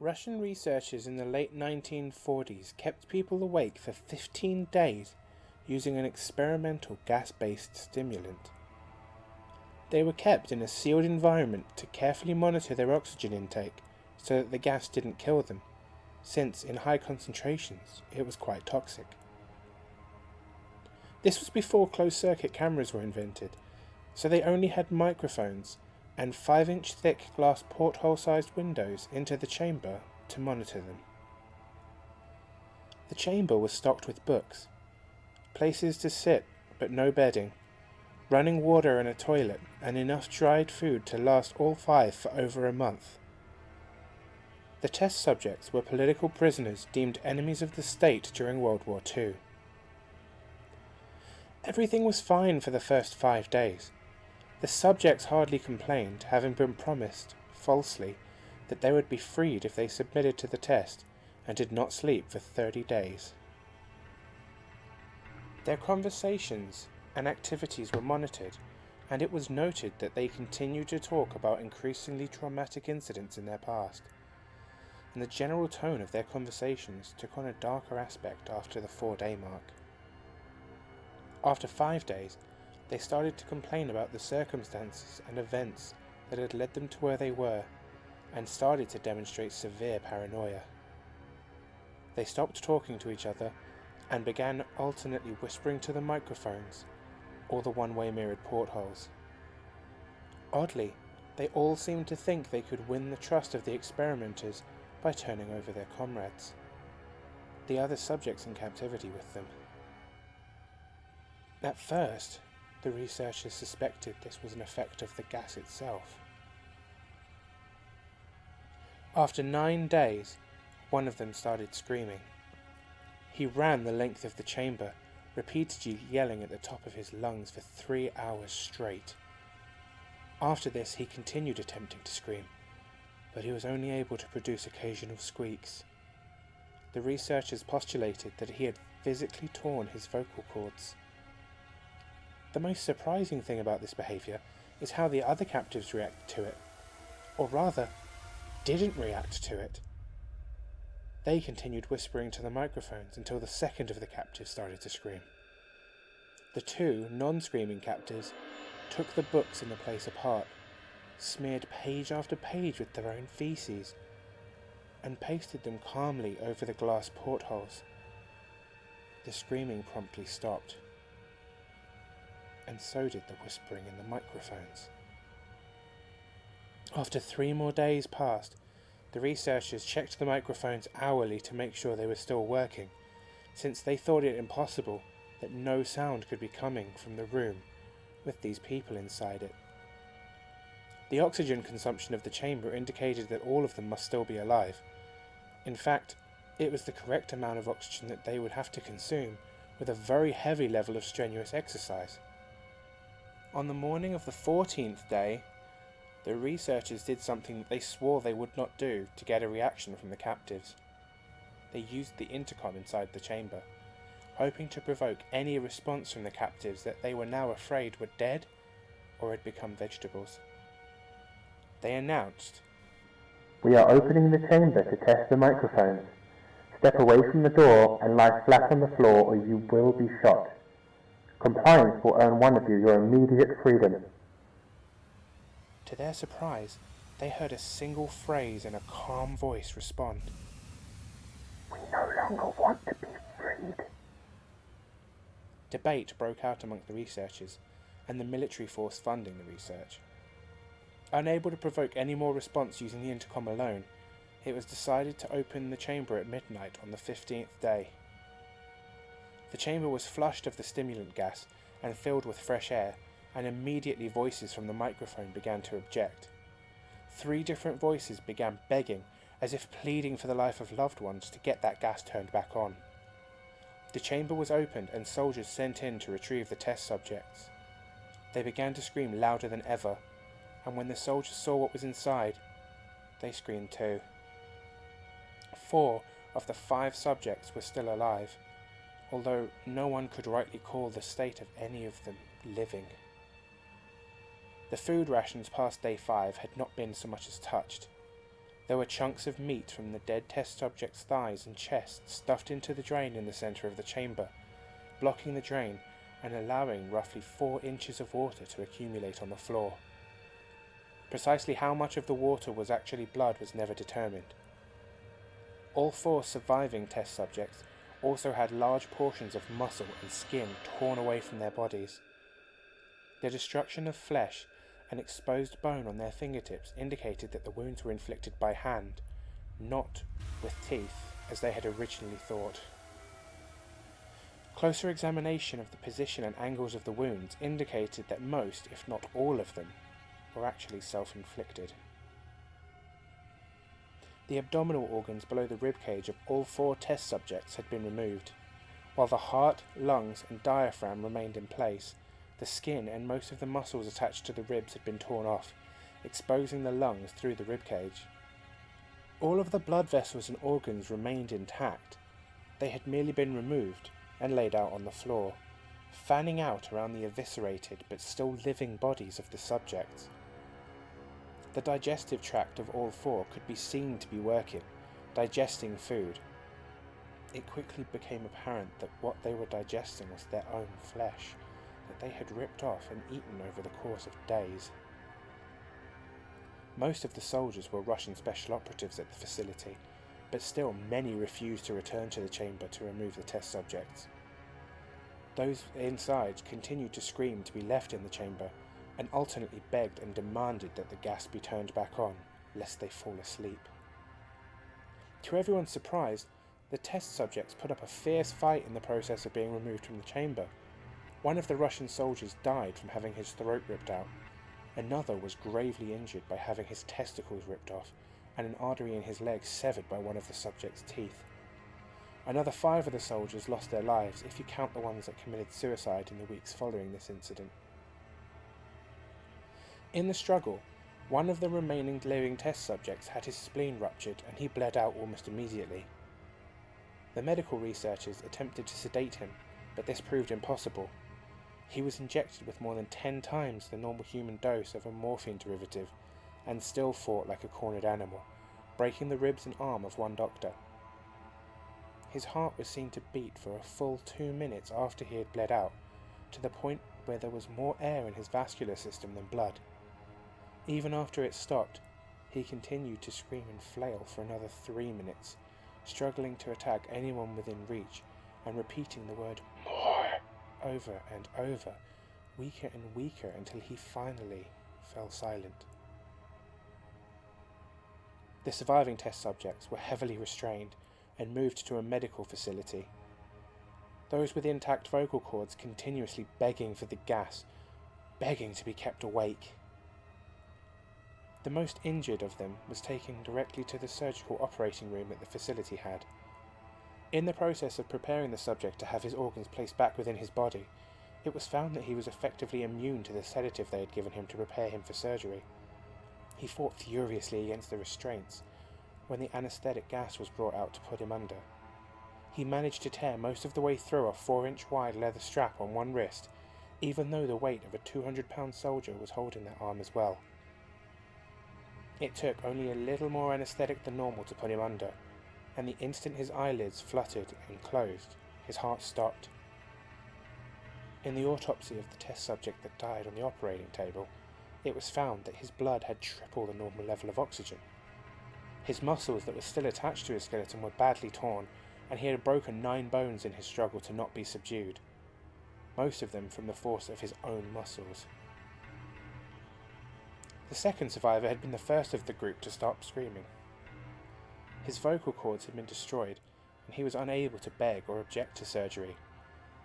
Russian researchers in the late 1940s kept people awake for 15 days using an experimental gas-based stimulant. They were kept in a sealed environment to carefully monitor their oxygen intake so that the gas didn't kill them, since in high concentrations it was quite toxic. This was before closed-circuit cameras were invented, so they only had microphones and 5-inch thick glass porthole-sized windows into the chamber to monitor them. The chamber was stocked with books, places to sit but no bedding, running water and a toilet, and enough dried food to last all 5 for over a month. The test subjects were political prisoners deemed enemies of the state during World War II. Everything was fine for the first 5 days. The subjects hardly complained, having been promised, falsely, that they would be freed if they submitted to the test and did not sleep for 30 days. Their conversations and activities were monitored, and it was noted that they continued to talk about increasingly traumatic incidents in their past, and the general tone of their conversations took on a darker aspect after the 4-day mark. After 5 days, they started to complain about the circumstances and events that had led them to where they were, and started to demonstrate severe paranoia. They stopped talking to each other and began alternately whispering to the microphones or the one-way mirrored portholes. Oddly, they all seemed to think they could win the trust of the experimenters by turning over their comrades, the other subjects in captivity with them. At first, the researchers suspected this was an effect of the gas itself. After 9 days, one of them started screaming. He ran the length of the chamber, repeatedly yelling at the top of his lungs for 3 hours straight. After this, he continued attempting to scream, but he was only able to produce occasional squeaks. The researchers postulated that he had physically torn his vocal cords. The most surprising thing about this behaviour is how the other captives reacted to it, or rather, didn't react to it. They continued whispering to the microphones until the second of the captives started to scream. The 2 non-screaming captives took the books in the place apart, smeared page after page with their own feces, and pasted them calmly over the glass portholes. The screaming promptly stopped, and so did the whispering in the microphones. After 3 more days passed, the researchers checked the microphones hourly to make sure they were still working, since they thought it impossible that no sound could be coming from the room with these people inside it. The oxygen consumption of the chamber indicated that all of them must still be alive. In fact, it was the correct amount of oxygen that they would have to consume with a very heavy level of strenuous exercise. On the morning of the 14th day, the researchers did something that they swore they would not do to get a reaction from the captives. They used the intercom inside the chamber, hoping to provoke any response from the captives that they were now afraid were dead or had become vegetables. They announced, "We are opening the chamber to test the microphones. Step away from the door and lie flat on the floor or you will be shot. Compliance will earn one of you your immediate freedom." To their surprise, they heard a single phrase in a calm voice respond, "We no longer want to be freed." Debate broke out among the researchers and the military force funding the research. Unable to provoke any more response using the intercom alone, it was decided to open the chamber at midnight on the 15th day. The chamber was flushed of the stimulant gas and filled with fresh air, and immediately voices from the microphone began to object. 3 different voices began begging, as if pleading for the life of loved ones, to get that gas turned back on. The chamber was opened and soldiers sent in to retrieve the test subjects. They began to scream louder than ever, and when the soldiers saw what was inside, they screamed too. 4 of the 5 subjects were still alive, although no one could rightly call the state of any of them living. The food rations past day 5 had not been so much as touched. There were chunks of meat from the dead test subject's thighs and chest stuffed into the drain in the centre of the chamber, blocking the drain and allowing roughly 4 inches of water to accumulate on the floor. Precisely how much of the water was actually blood was never determined. All 4 surviving test subjects also had large portions of muscle and skin torn away from their bodies. The destruction of flesh and exposed bone on their fingertips indicated that the wounds were inflicted by hand, not with teeth, as they had originally thought. Closer examination of the position and angles of the wounds indicated that most, if not all of them, were actually self-inflicted. The abdominal organs below the ribcage of all 4 test subjects had been removed. While the heart, lungs and diaphragm remained in place, the skin and most of the muscles attached to the ribs had been torn off, exposing the lungs through the ribcage. All of the blood vessels and organs remained intact. They had merely been removed and laid out on the floor, fanning out around the eviscerated but still living bodies of the subjects. The digestive tract of all 4 could be seen to be working, digesting food. It quickly became apparent that what they were digesting was their own flesh, that they had ripped off and eaten over the course of days. Most of the soldiers were Russian special operatives at the facility, but still many refused to return to the chamber to remove the test subjects. Those inside continued to scream to be left in the chamber, and alternately begged and demanded that the gas be turned back on, lest they fall asleep. To everyone's surprise, the test subjects put up a fierce fight in the process of being removed from the chamber. One of the Russian soldiers died from having his throat ripped out. Another was gravely injured by having his testicles ripped off and an artery in his leg severed by one of the subject's teeth. Another 5 of the soldiers lost their lives, if you count the ones that committed suicide in the weeks following this incident. In the struggle, one of the remaining living test subjects had his spleen ruptured and he bled out almost immediately. The medical researchers attempted to sedate him, but this proved impossible. He was injected with more than 10 times the normal human dose of a morphine derivative and still fought like a cornered animal, breaking the ribs and arm of one doctor. His heart was seen to beat for a full 2 minutes after he had bled out, to the point where there was more air in his vascular system than blood. Even after it stopped, he continued to scream and flail for another 3 minutes, struggling to attack anyone within reach and repeating the word "more" over and over, weaker and weaker until he finally fell silent. The surviving test subjects were heavily restrained and moved to a medical facility. Those with intact vocal cords continuously begging for the gas, begging to be kept awake. The most injured of them was taken directly to the surgical operating room that the facility had. In the process of preparing the subject to have his organs placed back within his body, it was found that he was effectively immune to the sedative they had given him to prepare him for surgery. He fought furiously against the restraints when the anaesthetic gas was brought out to put him under. He managed to tear most of the way through a 4-inch wide leather strap on one wrist, even though the weight of a 200-pound soldier was holding that arm as well. It took only a little more anaesthetic than normal to put him under, and the instant his eyelids fluttered and closed, his heart stopped. In the autopsy of the test subject that died on the operating table, it was found that his blood had triple the normal level of oxygen. His muscles that were still attached to his skeleton were badly torn, and he had broken 9 bones in his struggle to not be subdued, most of them from the force of his own muscles. The second survivor had been the first of the group to stop screaming. His vocal cords had been destroyed, and he was unable to beg or object to surgery.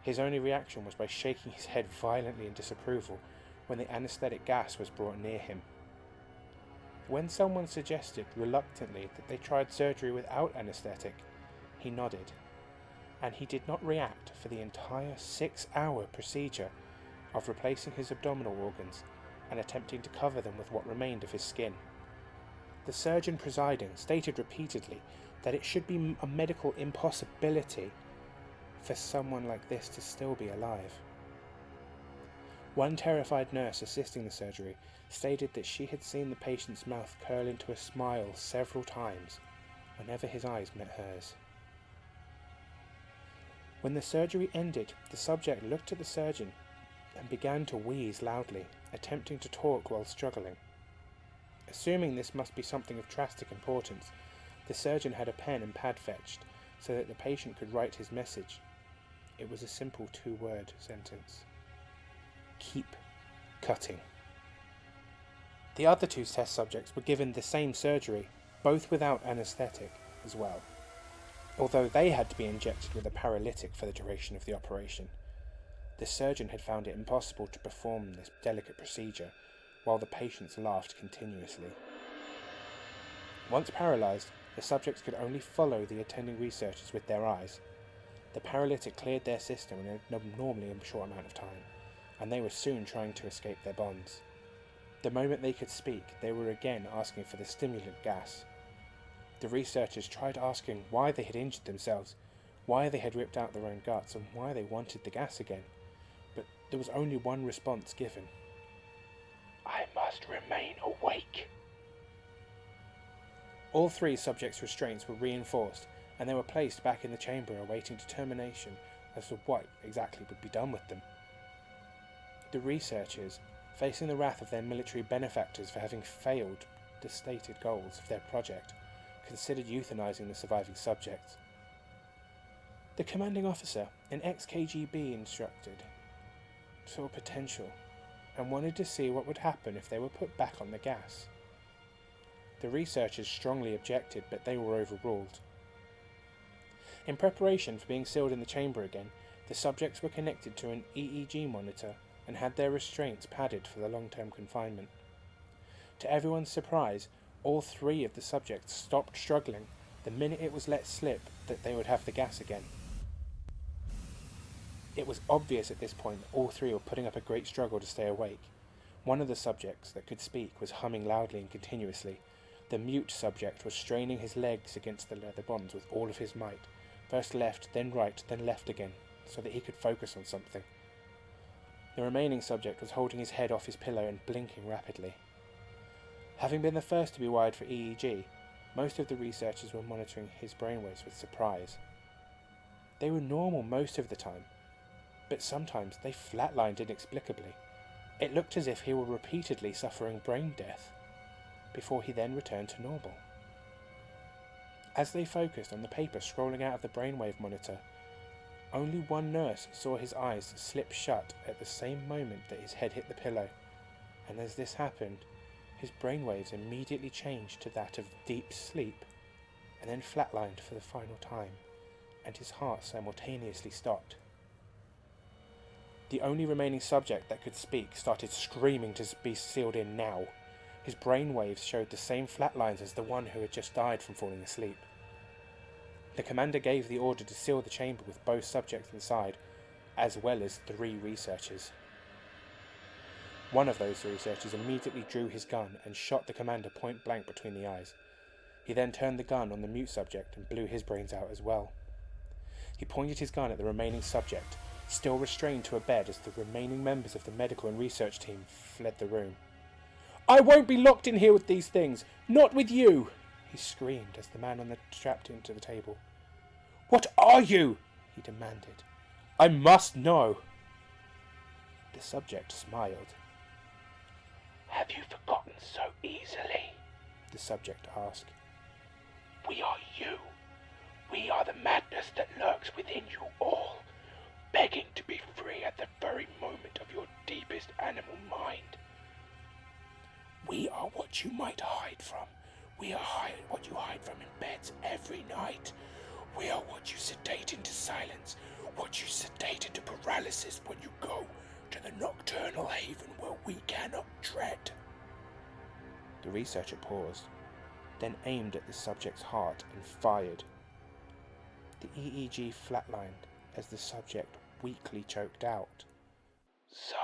His only reaction was by shaking his head violently in disapproval when the anaesthetic gas was brought near him. When someone suggested reluctantly that they tried surgery without anaesthetic, he nodded, and he did not react for the entire 6-hour procedure of replacing his abdominal organs and attempting to cover them with what remained of his skin. The surgeon presiding stated repeatedly that it should be a medical impossibility for someone like this to still be alive. One terrified nurse assisting the surgery stated that she had seen the patient's mouth curl into a smile several times whenever his eyes met hers. When the surgery ended, the subject looked at the surgeon and began to wheeze loudly, attempting to talk while struggling. Assuming this must be something of drastic importance, the surgeon had a pen and pad fetched so that the patient could write his message. It was a simple 2-word sentence. Keep cutting. The other 2 test subjects were given the same surgery, both without anaesthetic as well, although they had to be injected with a paralytic for the duration of the operation. The surgeon had found it impossible to perform this delicate procedure, while the patients laughed continuously. Once paralysed, the subjects could only follow the attending researchers with their eyes. The paralytic cleared their system in an abnormally short amount of time, and they were soon trying to escape their bonds. The moment they could speak, they were again asking for the stimulant gas. The researchers tried asking why they had injured themselves, why they had ripped out their own guts, and why they wanted the gas again, but there was only one response given. I must remain awake. All 3 subjects' restraints were reinforced, and they were placed back in the chamber awaiting determination as to what exactly would be done with them. The researchers, facing the wrath of their military benefactors for having failed the stated goals of their project, considered euthanizing the surviving subjects. The commanding officer, an ex-KGB instructed, saw potential and wanted to see what would happen if they were put back on the gas. The researchers strongly objected, but they were overruled. In preparation for being sealed in the chamber again, the subjects were connected to an EEG monitor and had their restraints padded for the long-term confinement. To everyone's surprise, all 3 of the subjects stopped struggling the minute it was let slip that they would have the gas again. It was obvious at this point that all 3 were putting up a great struggle to stay awake. One of the subjects that could speak was humming loudly and continuously. The mute subject was straining his legs against the leather bonds with all of his might, first left, then right, then left again, so that he could focus on something. The remaining subject was holding his head off his pillow and blinking rapidly. Having been the first to be wired for EEG, most of the researchers were monitoring his brainwaves with surprise. They were normal most of the time, but sometimes they flatlined inexplicably. It looked as if he were repeatedly suffering brain death, before he then returned to normal. As they focused on the paper scrolling out of the brainwave monitor, only one nurse saw his eyes slip shut at the same moment that his head hit the pillow, and as this happened, his brainwaves immediately changed to that of deep sleep, and then flatlined for the final time, and his heart simultaneously stopped. The only remaining subject that could speak started screaming to be sealed in now. His brainwaves showed the same flat lines as the one who had just died from falling asleep. The commander gave the order to seal the chamber with both subjects inside, as well as 3 researchers. One of those researchers immediately drew his gun and shot the commander point blank between the eyes. He then turned the gun on the mute subject and blew his brains out as well. He pointed his gun at the remaining subject, still restrained to a bed as the remaining members of the medical and research team fled the room. "I won't be locked in here with these things! Not with you!" he screamed as the man on the strapped him to the table. "What are you?" he demanded. "I must know." The subject smiled. "Have you forgotten so easily?" the subject asked. "We are you. We are the madness that lurks within you all, begging to be free at the very moment of your deepest animal mind. We are what you might hide from. We are what you hide from in beds every night. We are what you sedate into silence, what you sedate into paralysis when you go to the nocturnal haven where we cannot tread." The researcher paused, then aimed at the subject's heart and fired. The EEG flatlined as the subject weakly choked out, "So